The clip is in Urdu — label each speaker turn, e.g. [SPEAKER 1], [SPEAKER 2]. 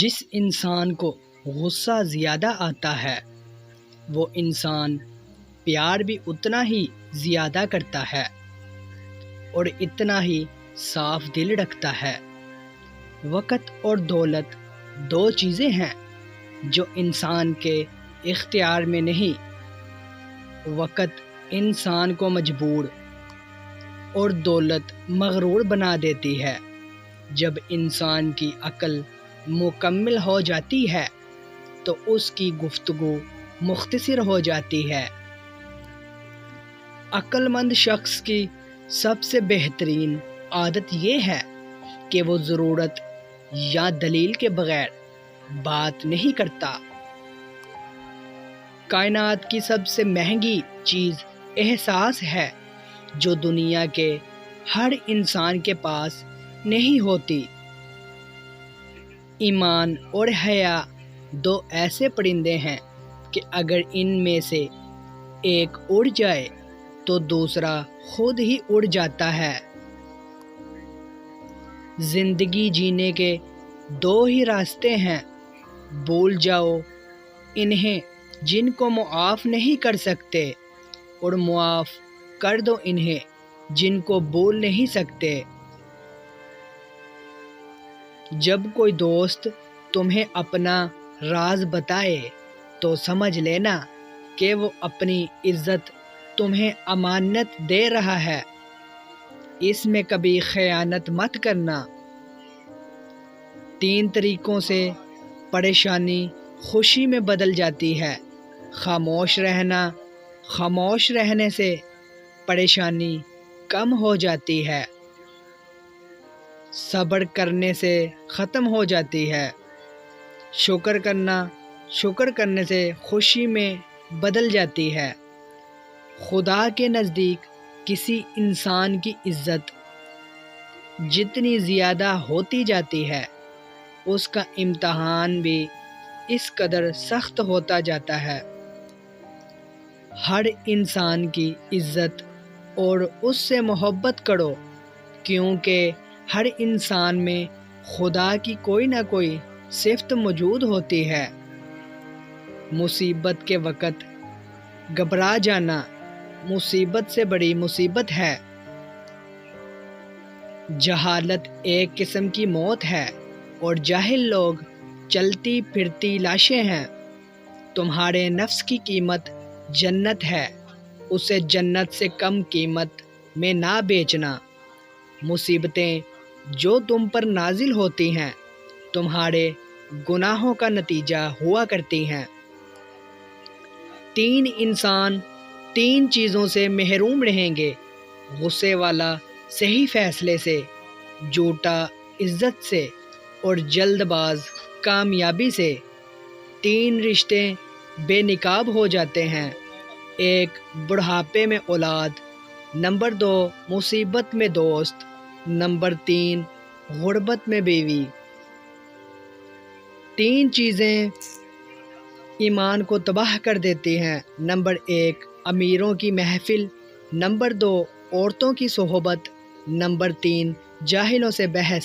[SPEAKER 1] جس انسان کو غصہ زیادہ آتا ہے وہ انسان پیار بھی اتنا ہی زیادہ کرتا ہے اور اتنا ہی صاف دل رکھتا ہے۔ وقت اور دولت دو چیزیں ہیں جو انسان کے اختیار میں نہیں۔ وقت انسان کو مجبور اور دولت مغرور بنا دیتی ہے۔ جب انسان کی عقل مکمل ہو جاتی ہے تو اس کی گفتگو مختصر ہو جاتی ہے۔ عقل مند شخص کی سب سے بہترین عادت یہ ہے کہ وہ ضرورت یا دلیل کے بغیر بات نہیں کرتا۔ کائنات کی سب سے مہنگی چیز احساس ہے جو دنیا کے ہر انسان کے پاس نہیں ہوتی۔ ایمان اور حیا دو ایسے پرندے ہیں کہ اگر ان میں سے ایک اڑ جائے تو دوسرا خود ہی اڑ جاتا ہے۔ زندگی جینے کے دو ہی راستے ہیں، بھول جاؤ انہیں جن کو معاف نہیں کر سکتے اور معاف کر دو انہیں جن کو بھول نہیں سکتے۔ جب کوئی دوست تمہیں اپنا راز بتائے تو سمجھ لینا کہ وہ اپنی عزت تمہیں امانت دے رہا ہے، اس میں کبھی خیانت مت کرنا۔ 3 طریقوں سے پریشانی خوشی میں بدل جاتی ہے۔ خاموش رہنا، خاموش رہنے سے پریشانی کم ہو جاتی ہے۔ صبر کرنے سے ختم ہو جاتی ہے۔ شکر کرنا، شکر کرنے سے خوشی میں بدل جاتی ہے۔ خدا کے نزدیک کسی انسان کی عزت جتنی زیادہ ہوتی جاتی ہے اس کا امتحان بھی اس قدر سخت ہوتا جاتا ہے۔ ہر انسان کی عزت اور اس سے محبت کرو، کیونکہ ہر انسان میں خدا کی کوئی نہ کوئی صفت موجود ہوتی ہے۔ مصیبت کے وقت گھبرا جانا مصیبت سے بڑی مصیبت ہے۔ جہالت ایک قسم کی موت ہے اور جاہل لوگ چلتی پھرتی لاشیں ہیں۔ تمہارے نفس کی قیمت جنت ہے، اسے جنت سے کم قیمت میں نہ بیچنا۔ مصیبتیں جو تم پر نازل ہوتی ہیں تمہارے گناہوں کا نتیجہ ہوا کرتی ہیں۔ 3 انسان 3 چیزوں سے محروم رہیں گے: غصے والا صحیح فیصلے سے، جھوٹا عزت سے اور جلد باز کامیابی سے۔ 3 رشتے بے نقاب ہو جاتے ہیں: 1 بڑھاپے میں اولاد، نمبر 2 مصیبت میں دوست، نمبر 3 غربت میں بیوی۔ 3 چیزیں ایمان کو تباہ کر دیتی ہیں: نمبر 1 امیروں کی محفل، نمبر 2 عورتوں کی صحبت، نمبر 3 جاہلوں سے بحث۔